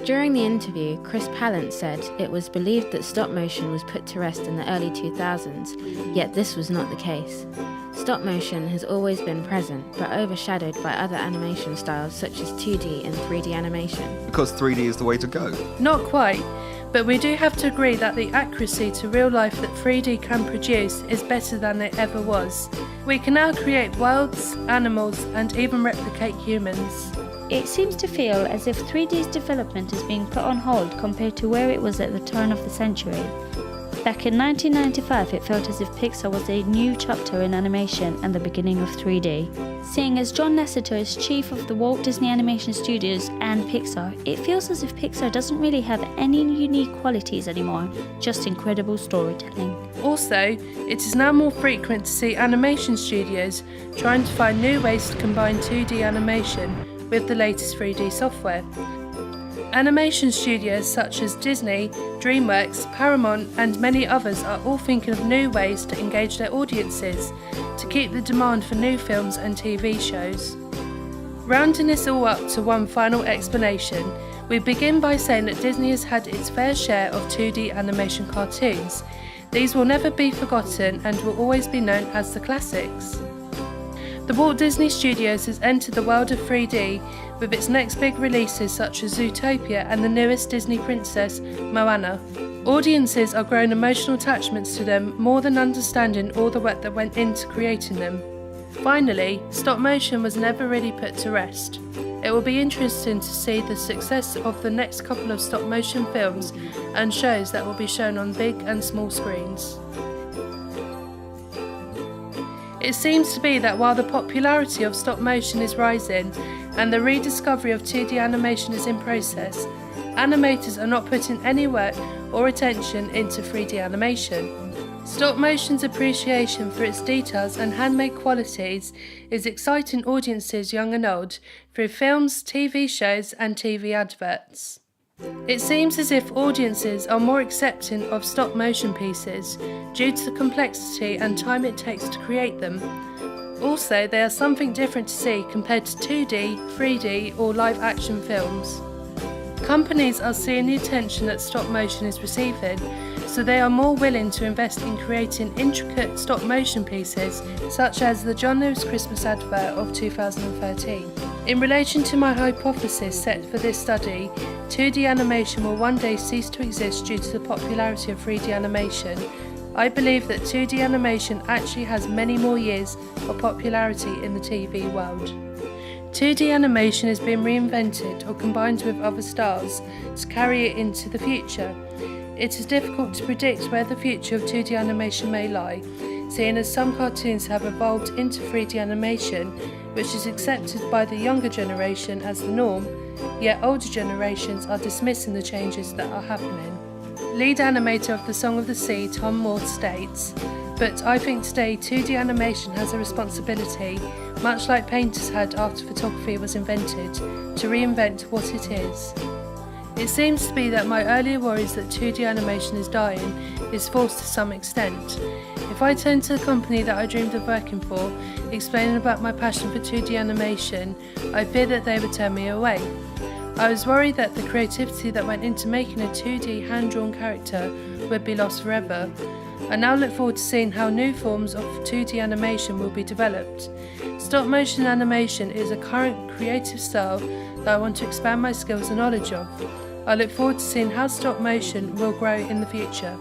During the interview, Chris Pallant said it was believed that stop motion was put to rest in the early 2000s, yet this was not the case. Stop motion has always been present, but overshadowed by other animation styles such as 2D and 3D animation. Because 3D is the way to go. Not quite, but we do have to agree that the accuracy to real life that 3D can produce is better than it ever was. We can now create worlds, animals, and even replicate humans. It seems to feel as if 3D's development is being put on hold compared to where it was at the turn of the century. Back in 1995, it felt as if Pixar was a new chapter in animation and the beginning of 3D. Seeing as John Lasseter is chief of the Walt Disney Animation Studios and Pixar, it feels as if Pixar doesn't really have any unique qualities anymore, just incredible storytelling. Also, it is now more frequent to see animation studios trying to find new ways to combine 2D animation with the latest 3D software. Animation studios such as Disney, DreamWorks, Paramount and many others are all thinking of new ways to engage their audiences to keep the demand for new films and TV shows. Rounding this all up to one final explanation, we begin by saying that Disney has had its fair share of 2D animation cartoons. These will never be forgotten and will always be known as the classics. The Walt Disney Studios has entered the world of 3D with its next big releases such as Zootopia and the newest Disney princess, Moana. Audiences are growing emotional attachments to them more than understanding all the work that went into creating them. Finally, stop motion was never really put to rest. It will be interesting to see the success of the next couple of stop motion films and shows that will be shown on big and small screens. It seems to be that while the popularity of stop motion is rising and the rediscovery of 2D animation is in process, animators are not putting any work or attention into 3D animation. Stop motion's appreciation for its details and handmade qualities is exciting audiences young and old through films, TV shows and TV adverts. It seems as if audiences are more accepting of stop motion pieces due to the complexity and time it takes to create them. Also, they are something different to see compared to 2D, 3D or live action films. Companies are seeing the attention that stop motion is receiving, so they are more willing to invest in creating intricate stop motion pieces such as the John Lewis Christmas advert of 2013. In relation to my hypothesis set for this study, 2D animation will one day cease to exist due to the popularity of 3D animation. I believe that 2D animation actually has many more years of popularity in the TV world. 2D animation is being reinvented or combined with other styles to carry it into the future. It is difficult to predict where the future of 2D animation may lie, seeing as some cartoons have evolved into 3D animation, which is accepted by the younger generation as the norm, yet older generations are dismissing the changes that are happening. Lead animator of The Song of the Sea, Tom Moore, states, "But I think today 2D animation has a responsibility, much like painters had after photography was invented, to reinvent what it is." It seems to be that my earlier worries that 2D animation is dying is false to some extent. If I turned to the company that I dreamed of working for, explaining about my passion for 2D animation, I fear that they would turn me away. I was worried that the creativity that went into making a 2D hand-drawn character would be lost forever. I now look forward to seeing how new forms of 2D animation will be developed. Stop-motion animation is a current creative style that I want to expand my skills and knowledge of. I look forward to seeing how stop-motion will grow in the future.